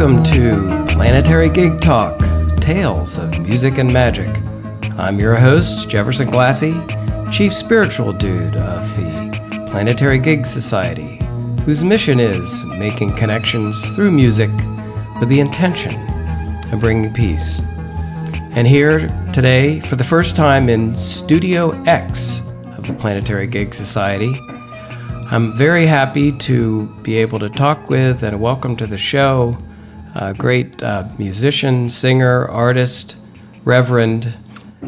Welcome to Planetary Gig Talk, Tales of Music and Magic. I'm your host, Jefferson Glassy, Chief Spiritual Dude of the Planetary Gig Society, whose mission is making connections through music with the intention of bringing peace. And here today, for the first time in Studio X of the Planetary Gig Society, I'm very happy to be able to talk with and welcome to the show a great musician, singer, artist, Reverend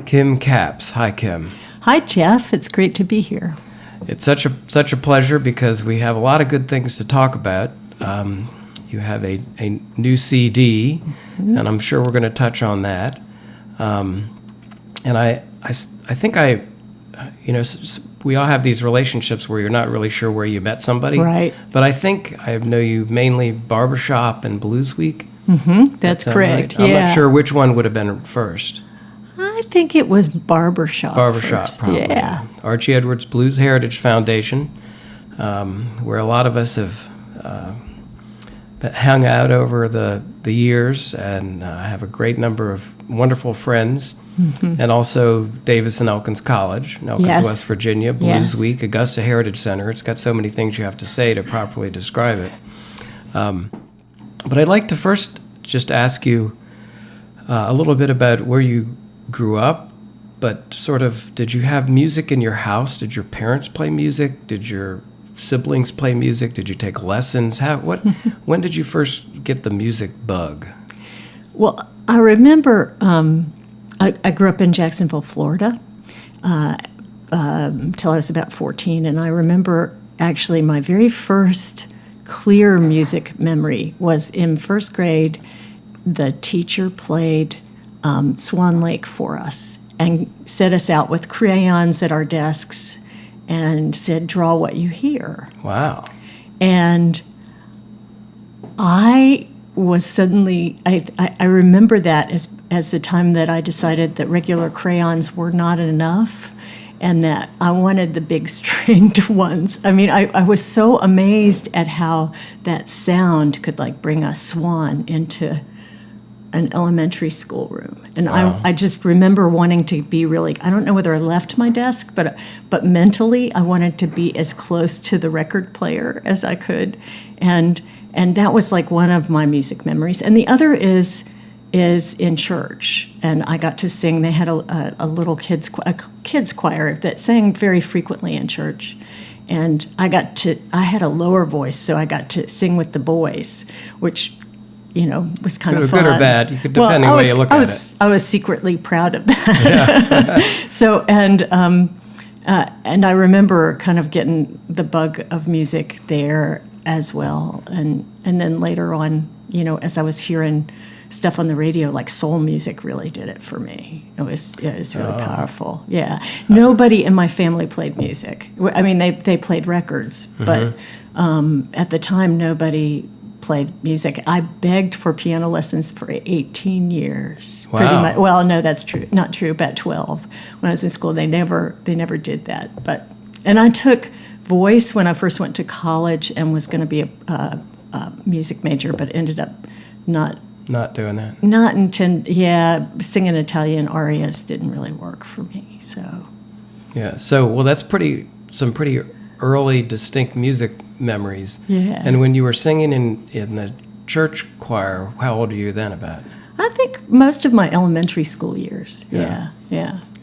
Kim Capps. Hi, Kim. Hi, Jeff. It's great to be here. It's such a pleasure because we have a lot of good things to talk about. You have a new CD, and I'm sure we're going to touch on that. And I think we all have these relationships where you're not really sure where you met somebody. Right. But I think I know you mainly Barbershop and Blues Week. Mm-hmm. That's correct. Right? Yeah. I'm not sure which one would have been first. I think it was Barbershop. First. Probably. Yeah. Archie Edwards Blues Heritage Foundation, where a lot of us have hung out over the years, and I have a great number of wonderful friends. Mm-hmm. And also Davis and Elkins College, Elkins, yes. West Virginia, Blues Week, Augusta Heritage Center. It's got so many things you have to say to properly describe it. But I'd like to first just ask you a little bit about where you grew up, but sort of, did you have music in your house? Did your parents play music? Did your siblings play music? Did you take lessons? When did you first get the music bug? Well, I remember I grew up in Jacksonville, Florida, until I was about 14, and I remember actually my very first clear music memory was in first grade. The teacher played Swan Lake for us and set us out with crayons at our desks and said, "Draw what you hear." Wow. And I was suddenly, I remember that as the time that I decided that regular crayons were not enough and that I wanted the big stringed ones. I mean, I was so amazed at how that sound could like bring a swan into an elementary school room. And wow. I just remember wanting to be really, I don't know whether I left my desk, but mentally I wanted to be as close to the record player as I could. And that was like one of my music memories. And the other is in church. And I got to sing. They had a little kids choir that sang very frequently in church. And I had a lower voice, so I got to sing with the boys, which, was kind of fun. Good or bad, you could, depending on the way you look at it. I was secretly proud of that. Yeah. So, and I remember kind of getting the bug of music there as well. And then later on, as I was hearing stuff on the radio, like soul music really did it for me. It was really powerful. Yeah. Nobody in my family played music. I mean, they played records, but at the time, nobody played music. I begged for piano lessons for 18 years. Wow. Pretty much. Well, no, that's true. Not true. About 12. When I was in school, they never did that. And I took voice when I first went to college and was going to be a music major, but ended up not doing that. Singing Italian arias didn't really work for me. So. Yeah. So, well, that's some pretty early distinct music memories. Yeah. And when you were singing in the church choir, how old were you then about? I think most of my elementary school years. Yeah.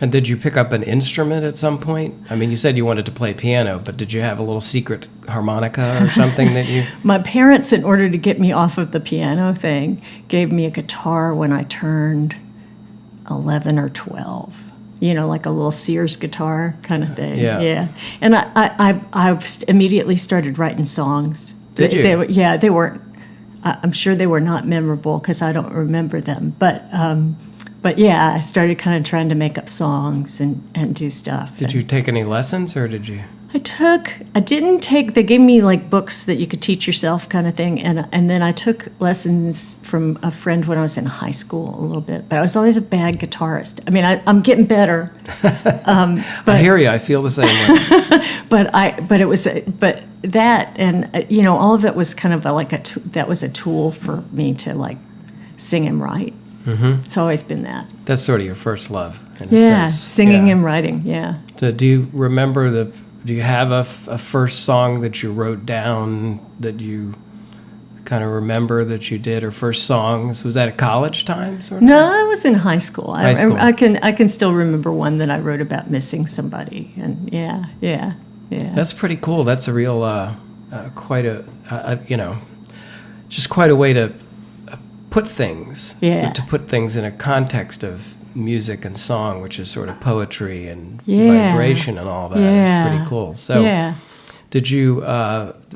And did you pick up an instrument at some point? I mean, you said you wanted to play piano, but did you have a little secret harmonica or something that you... My parents, in order to get me off of the piano thing, gave me a guitar when I turned 11 or 12. Like a little Sears guitar kind of thing. Yeah. And I immediately started writing songs. Did you? They weren't, I'm sure they were not memorable because I don't remember them. But yeah, I started kind of trying to make up songs and do stuff. Did you take any lessons or did you? I didn't take, they gave me like books that you could teach yourself kind of thing. And then I took lessons from a friend when I was in high school a little bit, but I was always a bad guitarist. I mean, I'm getting better. But I hear you, I feel the same way. But that and all of it was kind of that was a tool for me to like sing and write. Mm-hmm. It's always been that. That's sort of your first love, in a sense. Singing and writing. Yeah. So, do you remember do you have a first song that you wrote down that you kind of remember that you did, or first songs? Was that at college time, sort of? No, I was in high school. High school. I can still remember one that I wrote about missing somebody, and yeah. That's pretty cool. That's a real, just quite a way to put things. Yeah. To put things in a context of music and song, which is sort of poetry and vibration and all that. It's pretty cool. So, did you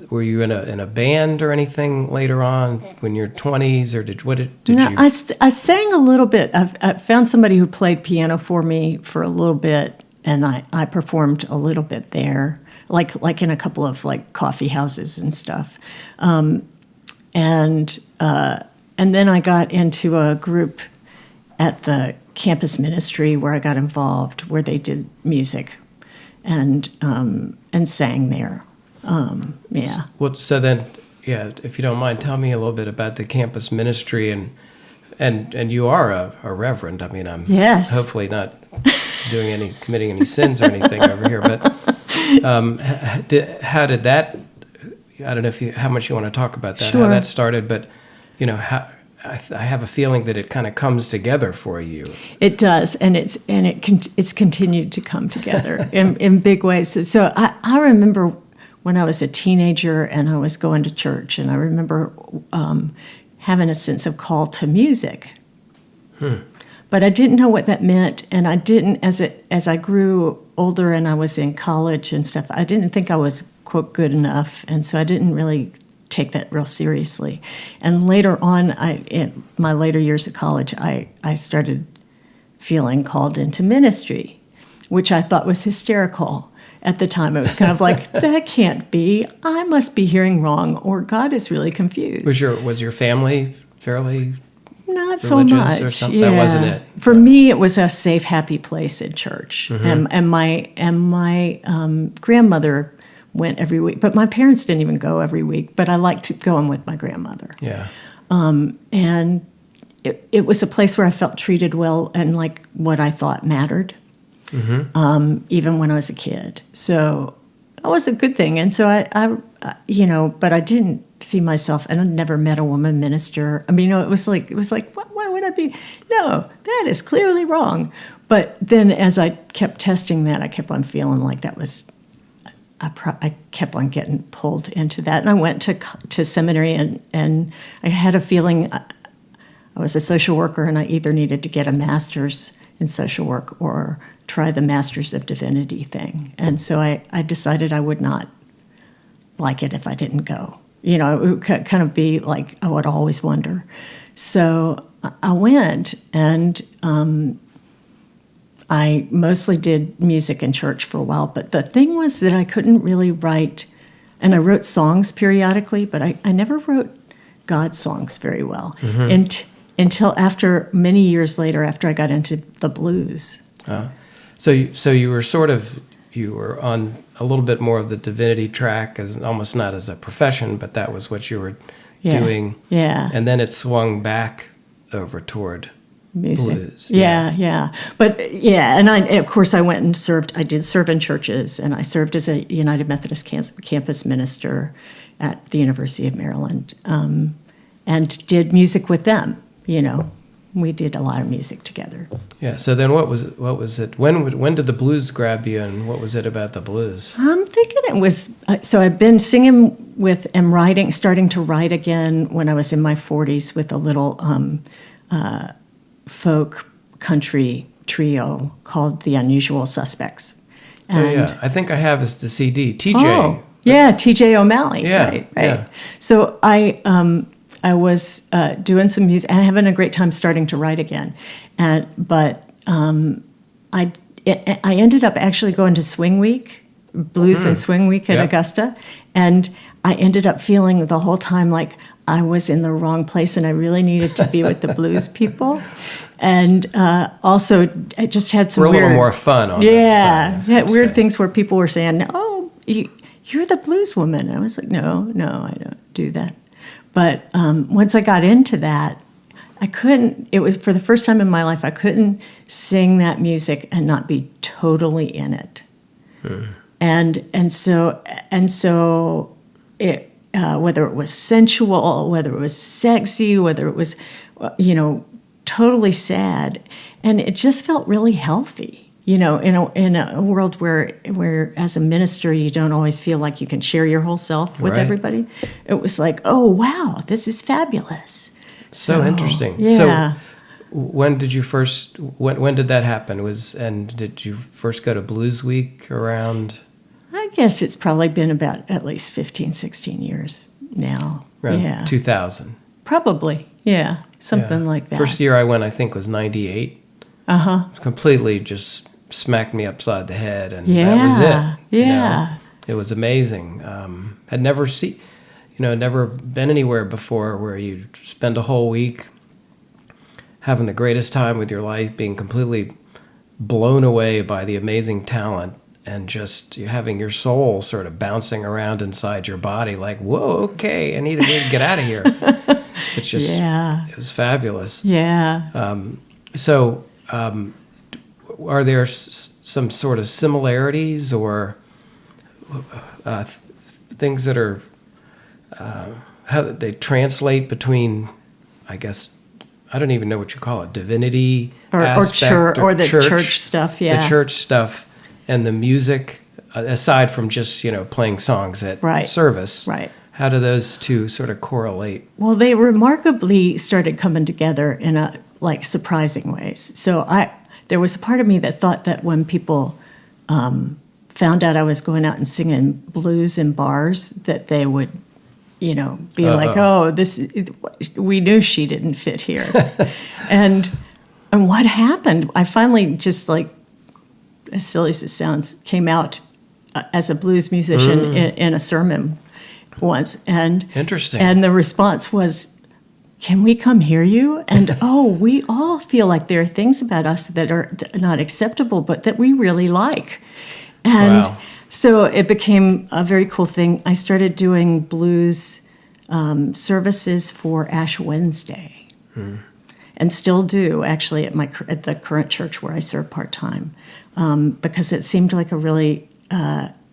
were you in a band or anything later on when you're 20s, or did No, you? I sang a little bit. I found somebody who played piano for me for a little bit, and I performed a little bit there, like in a couple of like coffee houses and stuff, and then I got into a group at the campus ministry where I got involved, where they did music, and sang there. Well, so then, if you don't mind, tell me a little bit about the campus ministry, and you are a reverend. I mean, I'm hopefully not committing any sins or anything over here, but how did that? I don't know how much you want to talk about that, how that started, but I have a feeling that it kind of comes together for you. It does, and it's continued to come together in big ways. So I remember when I was a teenager and I was going to church, and I remember having a sense of call to music. But I didn't know what that meant, and I didn't, as I grew older and I was in college and stuff, I didn't think I was, quote, good enough, and so I didn't really take that real seriously. And later on, in my later years of college, I started feeling called into ministry, which I thought was hysterical. At the time, it was kind of like, that can't be. I must be hearing wrong, or God is really confused. Was your family fairly not so much? Or something? That wasn't it. For me, it was a safe, happy place in church, and my grandmother went every week, but my parents didn't even go every week. But I liked going with my grandmother. Yeah. And it was a place where I felt treated well and like what I thought mattered. Even when I was a kid. So that was a good thing. And so I but I didn't see myself, and I never met a woman minister. I mean, it was like, why would I be? No, that is clearly wrong. But then as I kept testing that, I kept on feeling like that was, I kept on getting pulled into that. And I went to seminary, and I had a feeling I was a social worker, and I either needed to get a master's in social work or try the Masters of Divinity thing. And so I decided I would not like it if I didn't go. It would kind of be like, I would always wonder. So I went, and I mostly did music in church for a while. But the thing was that I couldn't really write, and I wrote songs periodically, but I never wrote God songs very well. Until after many years later, after I got into the blues. So you were on a little bit more of the divinity track, as almost not as a profession, but that was what you were doing. Yeah. And then it swung back over toward music. Blues. Yeah. But and of course I went and served. I did serve in churches, and I served as a United Methodist campus minister at the University of Maryland, and did music with them. We did a lot of music together. Yeah. So then, what was it? When did the blues grab you, and what was it about the blues? I'm thinking it was. So I've been singing and writing, starting to write again when I was in my 40s with a little folk country trio called the Unusual Suspects. And I think I have the CD. TJ. Oh, yeah, TJ O'Malley. Yeah, right. Yeah. So I was doing some music and having a great time starting to write again, but I ended up actually going to Swing Week, Blues and Swing Week at Augusta, and I ended up feeling the whole time like I was in the wrong place and I really needed to be with the blues people, and also I just had some we're a little more fun on weird things where people were saying, "Oh, "You're the blues woman." And I was like, no, I don't do that. But once I got into that, it was for the first time in my life, I couldn't sing that music and not be totally in it. And so it, whether it was sensual, whether it was sexy, whether it was, totally sad, and it just felt really healthy. In a world where as a minister you don't always feel like you can share your whole self with everybody. It was like, oh wow, this is fabulous. So interesting. Yeah. So when did you first? When did that happen? Did you first go to Blues Week around? I guess it's probably been about at least 15, 16 years now. Around 2000. Probably, yeah, something like that. First year I went, I think, was 98. Completely just smacked me upside the head, and that was it. Yeah. It was amazing. Had never never been anywhere before where you spend a whole week having the greatest time with your life, being completely blown away by the amazing talent, and just having your soul sort of bouncing around inside your body like, whoa, okay, I need to get out of here. It's just, it was fabulous. Yeah. Are there some sort of similarities or things that are, how they translate between, I guess, I don't even know what you call it, divinity or aspect, or the church stuff, the church stuff and the music, aside from just, playing songs at service. Right. How do those two sort of correlate? Well, they remarkably started coming together in surprising ways. So there was a part of me that thought that when people found out I was going out and singing blues in bars, that they would, be like, "Oh, we knew she didn't fit here." and what happened? I finally just as silly as it sounds, came out as a blues musician in a sermon once, and interesting. And the response was, "Can we come hear you?" And we all feel like there are things about us that are not acceptable, but that we really like. And so it became a very cool thing. I started doing blues services for Ash Wednesday, and still do actually at the current church where I serve part time, because it seemed like a really.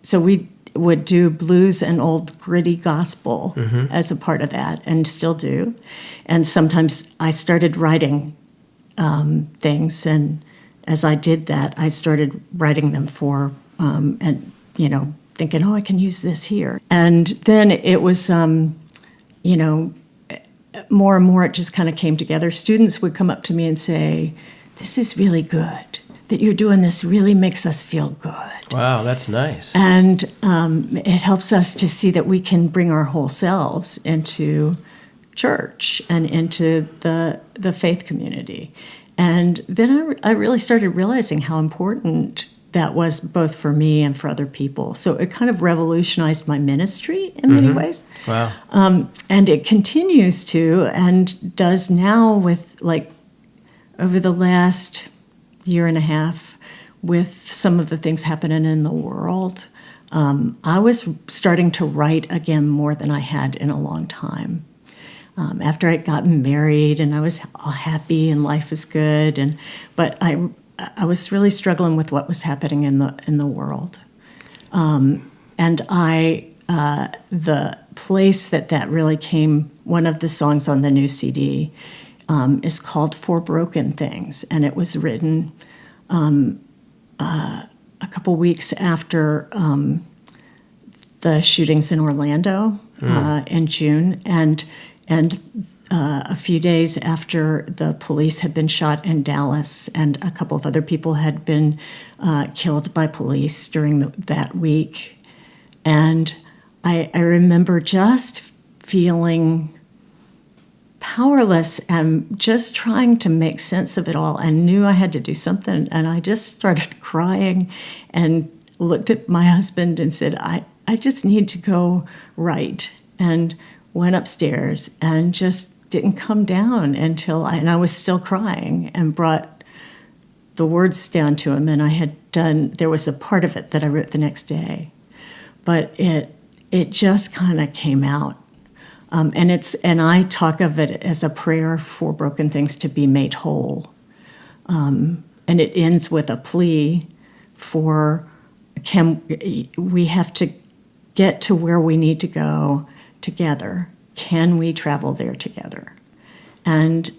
So we would do blues and old gritty gospel as a part of that, and still do. And sometimes I started writing things, and as I did that, I started writing them for, thinking, I can use this here. And then it was, more and more it just kind of came together. Students would come up to me and say, "This is really good. That you're doing this really makes us feel good." Wow, that's nice. And it helps us to see that we can bring our whole selves into church and into the faith community. And then I really started realizing how important that was both for me and for other people. So it kind of revolutionized my ministry in many ways. Wow. And it continues to, and does now with over the last year and a half, with some of the things happening in the world, I was starting to write again more than I had in a long time. After I'd gotten married and I was all happy and life was good, but I was really struggling with what was happening in the world, and the place that really came. One of the songs on the new CD is called "For Broken Things," and it was written a couple weeks after the shootings in Orlando in June, and a few days after the police had been shot in Dallas, and a couple of other people had been killed by police during that week. And I remember just feeling powerless and just trying to make sense of it all, and knew I had to do something. And I just started crying and looked at my husband and said, I just need to go write, and went upstairs and just didn't come down until I was still crying, and brought the words down to him. And there was a part of it that I wrote the next day. but it just kind of came out. And I talk of it as a prayer for broken things to be made whole. And it ends with a plea for we have to get to where we need to go together. Can we travel there together? And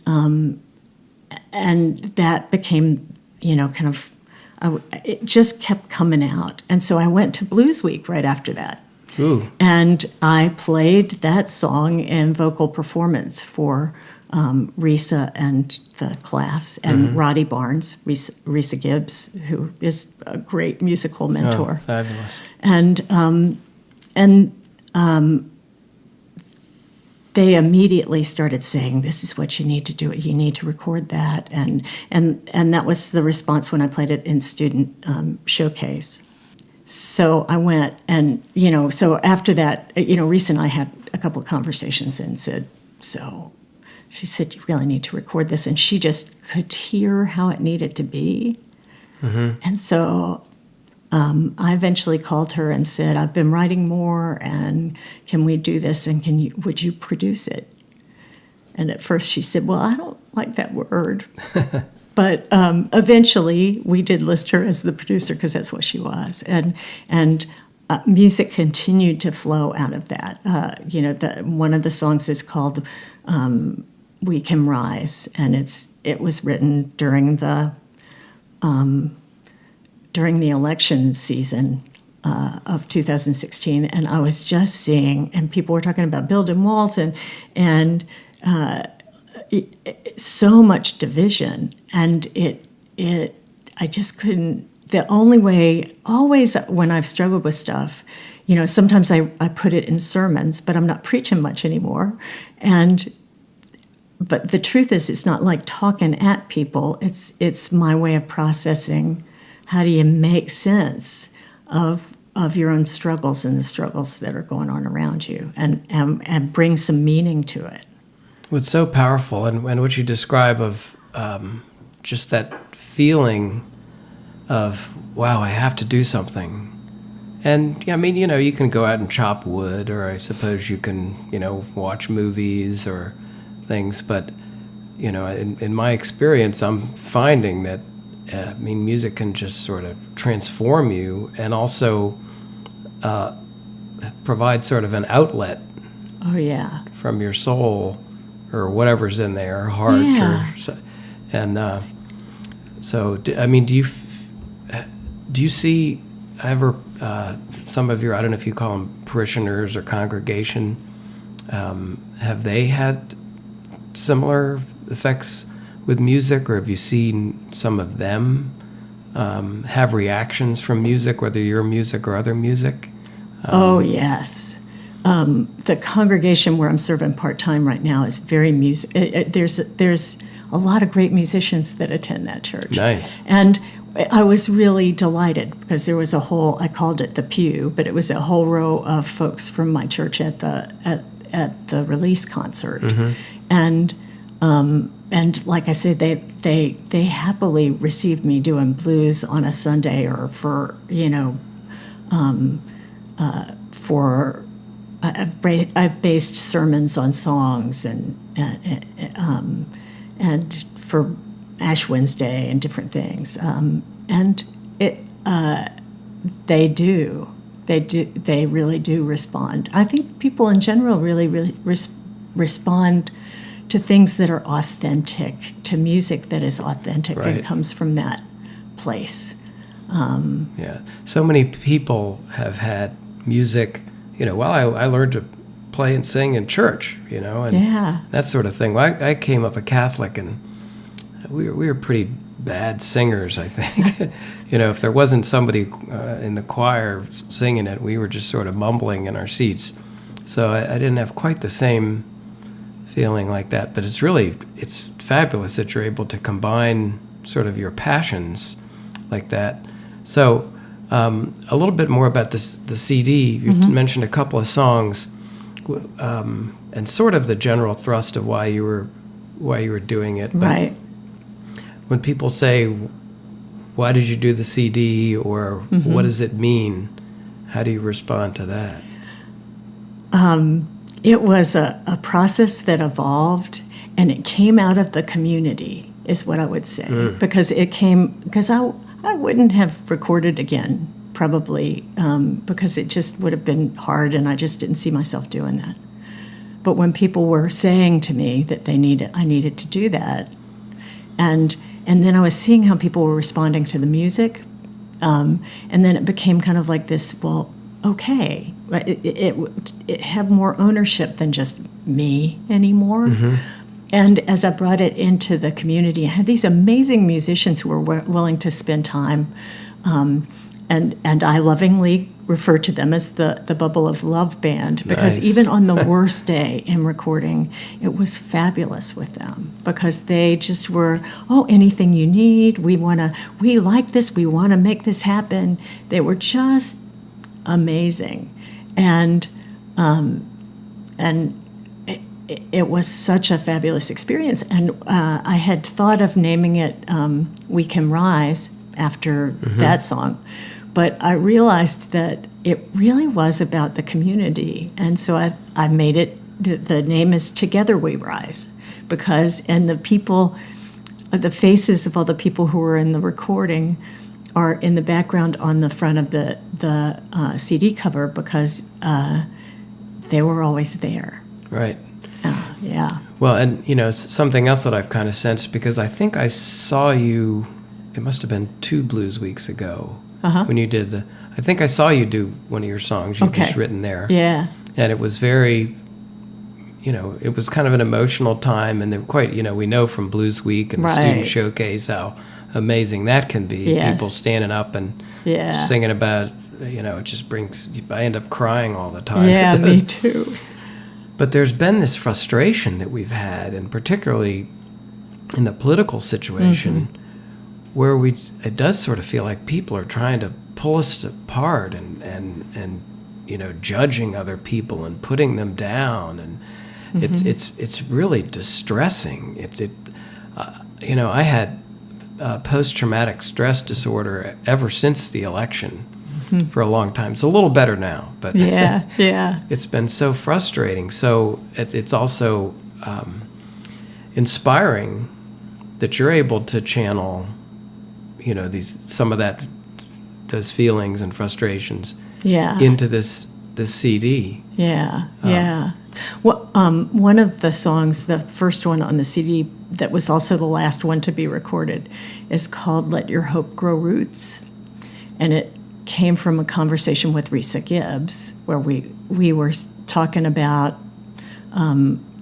that became, kind of, it just kept coming out. And so I went to Blues Week right after that. Ooh. And I played that song in vocal performance for Risa and the class, and Roddy Barnes, Risa Gibbs, who is a great musical mentor. Oh, fabulous. And they immediately started saying, "This is what you need to do. You need to record that." And that was the response when I played it in student showcase. So I went, and so after that, Risa and I had a couple of conversations and said, so she said, "You really need to record this," and she just could hear how it needed to be. And so I eventually called her and said, "I've been writing more, and can we do this, and would you produce it?" And at first she said, "Well, I don't like that word." But eventually we did list her as the producer because that's what she was. And music continued to flow out of that. One of the songs is called "We Can Rise," and it was written during the election season of 2016, and I was just seeing, and people were talking about building walls and so much division, and I just couldn't. The only way, always when I've struggled with stuff, sometimes I put it in sermons, but I'm not preaching much anymore, but the truth is, it's not like talking at people. It's my way of processing. How do you make sense of your own struggles and the struggles that are going on around you, and bring some meaning to it? What's so powerful, and what you describe of just that feeling of, wow, I have to do something. And you can go out and chop wood, or I suppose you can, watch movies or things. But, in my experience, I'm finding that, music can just sort of transform you, and also provide sort of an outlet. Oh, yeah. From your soul, or whatever's in there, heart, Yeah. Do you see ever some of your, I don't know if you call them parishioners or congregation, have they had similar effects with music, or have you seen some of them have reactions from music, whether your music or other music? Oh, yes. The congregation where I'm serving part-time right now is very there's a lot of great musicians that attend that church. Nice. And I was really delighted because there was I called it the pew, but it was a whole row of folks from my church at the release concert. And like I said, they happily received me doing blues on a Sunday, or I've based sermons on songs and for Ash Wednesday and different things, and they really do respond. I think people in general really respond to things that are authentic, to music that is authentic, right, and comes from that place. Yeah, so many people have had music. I learned to play and sing in church, and that sort of thing. Well, I came up a Catholic, and we were pretty bad singers, I think. If there wasn't somebody in the choir singing it, we were just sort of mumbling in our seats. So I didn't have quite the same feeling like that. But it's fabulous that you're able to combine sort of your passions like that. So a little bit more about the CD. You mentioned a couple of songs, and sort of the general thrust of why you were doing it. But right. When people say, "Why did you do the CD?" or "What does it mean?" How do you respond to that? It was a process that evolved, and it came out of the community, is what I would say. Because I wouldn't have recorded again, probably, because it just would have been hard, and I just didn't see myself doing that. But when people were saying to me that I needed to do that, and then I was seeing how people were responding to the music, and then it became kind of like this, well, okay, it had more ownership than just me anymore. And as I brought it into the community, I had these amazing musicians who were willing to spend time, and I lovingly refer to them as the Bubble of Love Band, because Nice. even on the worst day in recording, it was fabulous with them, because they just were, anything you need, we like this, we want to make this happen. They were just amazing, and it was such a fabulous experience. And I had thought of naming it "We Can Rise" after that song, but I realized that it really was about the community, and so I made it. The name is "Together We Rise," and the faces of all the people who were in the recording are in the background on the front of the CD cover, because they were always there. Right. Yeah. Well, and, something else that I've kind of sensed, because I think I saw you, it must have been 2 Blues Weeks ago, when you did I think I saw you do one of your songs you've just written there. Yeah. And it was very, it was kind of an emotional time, and they're quite, we know from Blues Week and the Student Showcase how amazing that can be. Yes. People standing up and singing about, it just I end up crying all the time. Yeah, me too. But there's been this frustration that we've had, and particularly in the political situation, where it does sort of feel like people are trying to pull us apart and judging other people and putting them down, and it's really distressing. I had post-traumatic stress disorder ever since the election. For a long time. It's a little better now, but it's been so frustrating. So it's also inspiring that you're able to channel, those feelings and frustrations into this CD. Well, one of the songs, the first one on the CD that was also the last one to be recorded, is called "Let Your Hope Grow Roots," and it came from a conversation with Risa Gibbs, where we were talking about,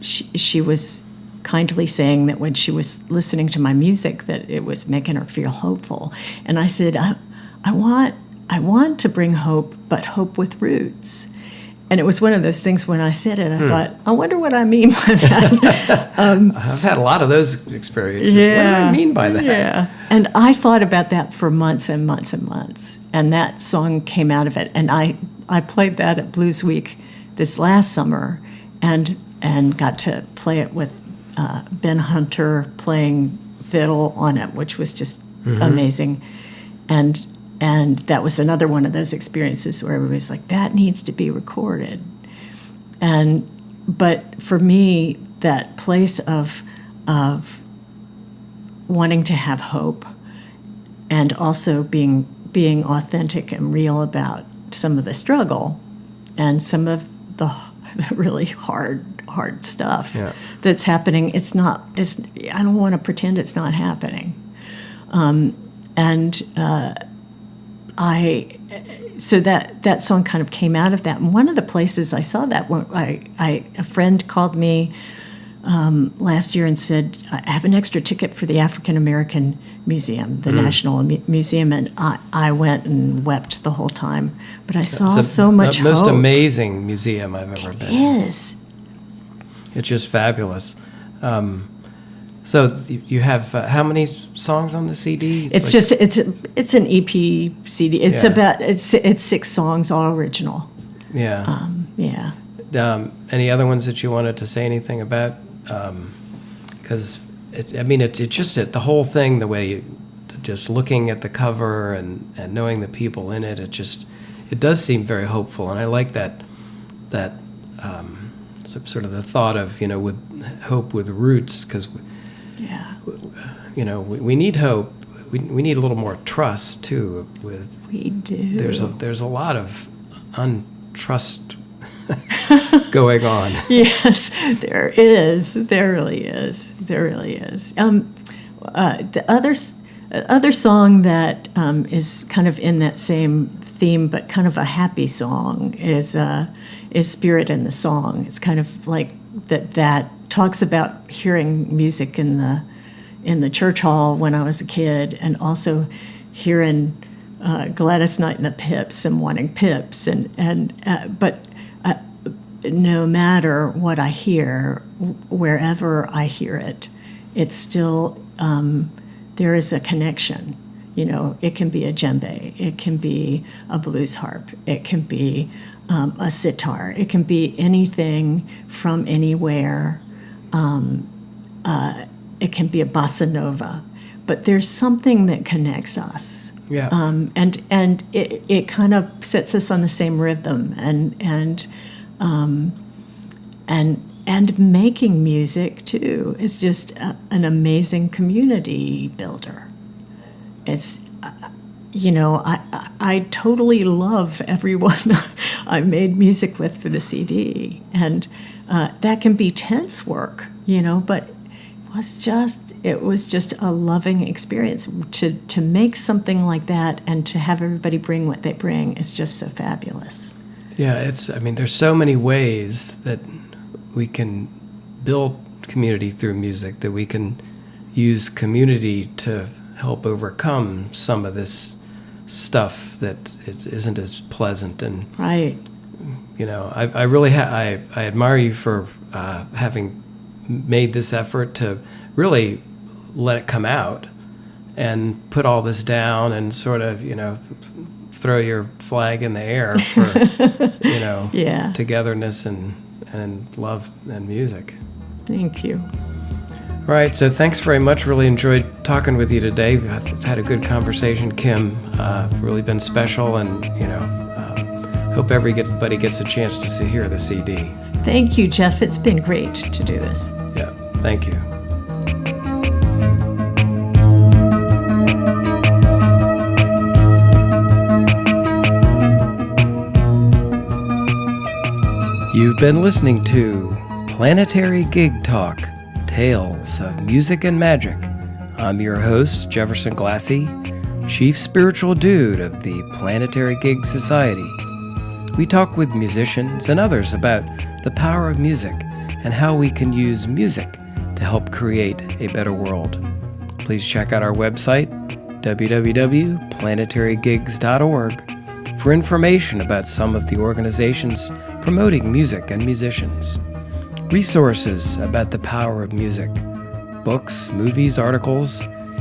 she was kindly saying that when she was listening to my music that it was making her feel hopeful. And I said, I want to bring hope, but hope with roots. And it was one of those things, when I said it, I thought, I wonder what I mean by that. I've had a lot of those experiences. What do I mean by that? Yeah. And I thought about that for months and months and months. And that song came out of it. And I played that at Blues Week this last summer, and got to play it with Ben Hunter playing fiddle on it, which was just amazing. And that was another one of those experiences where everybody's like, that needs to be recorded. But for me, that place of wanting to have hope, and also being authentic and real about some of the struggle and some of the really hard stuff that's happening. I don't want to pretend it's not happening. So that song kind of came out of that. And one of the places I saw that, a friend called me last year and said, I have an extra ticket for the African American Museum, the National Museum, and I went and wept the whole time. But I saw so much hope. The most amazing museum I've ever been in. It is. It's just fabulous. So you have how many songs on the CD? It's an EP CD. It's 6 songs, all original. Yeah. Any other ones that you wanted to say anything about? Because it's just the whole thing. The way just looking at the cover and knowing the people in it, it does seem very hopeful, and I like that sort of the thought of, with hope with roots, because Yeah. we need hope. We need a little more trust too. We do. There's a lot of untrust going on. Yes, there is. There really is. There really is. The other song that is kind of in that same theme, but kind of a happy song, is "Spirit in the Song." It's kind of like that talks about hearing music in the church hall when I was a kid, and also hearing Gladys Knight and the Pips and wanting Pips, but no matter what I hear, wherever I hear it, it's still there is a connection. It can be a djembe, it can be a blues harp, it can be a sitar, it can be anything from anywhere. It can be a bossa nova, but there's something that connects us. Yeah. And it kind of sets us on the same rhythm, and making music too is just an amazing community builder. It's I totally love everyone I made music with for the CD, and that can be tense work, but it was just a loving experience to make something like that, and to have everybody bring what they bring is just so fabulous. Yeah, there's so many ways that we can build community through music, that we can use community to help overcome some of this stuff that it isn't as pleasant. And right, I really I admire you for having made this effort to really let it come out and put all this down, and sort of throw your flag in the air for yeah, togetherness and love and music. Thank you. All right, so thanks very much. Really enjoyed talking with you today. I've had a good conversation, Kim. Really been special, and hope everybody gets a chance to hear the CD. Thank you, Jeff. It's been great to do this. Yeah, thank you. You've been listening to Planetary Gig Talk, Tales of Music and Magic. I'm your host, Jefferson Glassy, Chief Spiritual Dude of the Planetary Gig Society. We talk with musicians and others about the power of music and how we can use music to help create a better world. Please check out our website, www.planetarygigs.org, for information about some of the organizations promoting music and musicians, resources about the power of music, books, movies, articles,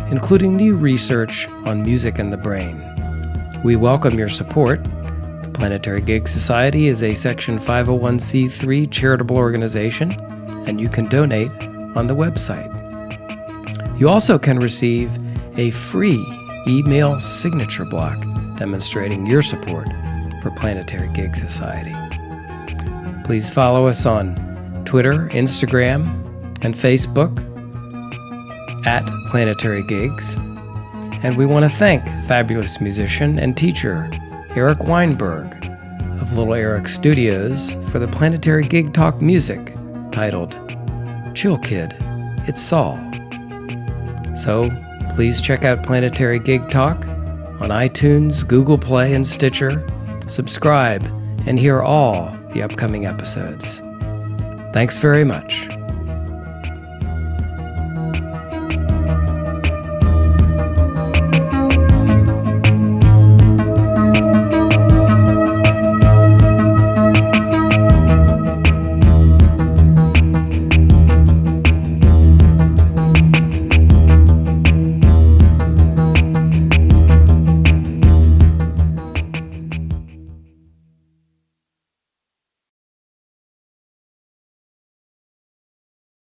including new research on music and the brain. We welcome your support. The Planetary Gig Society is a Section 501c3 charitable organization, and you can donate on the website. You also can receive a free email signature block demonstrating your support for Planetary Gig Society. Please follow us on Twitter, Instagram, and Facebook at Planetary Gigs. And we want to thank fabulous musician and teacher Eric Weinberg of Little Eric Studios for the Planetary Gig Talk music titled Chill Kid, It's Saul. So please check out Planetary Gig Talk on iTunes, Google Play, and Stitcher. Subscribe and hear all the upcoming episodes. Thanks very much.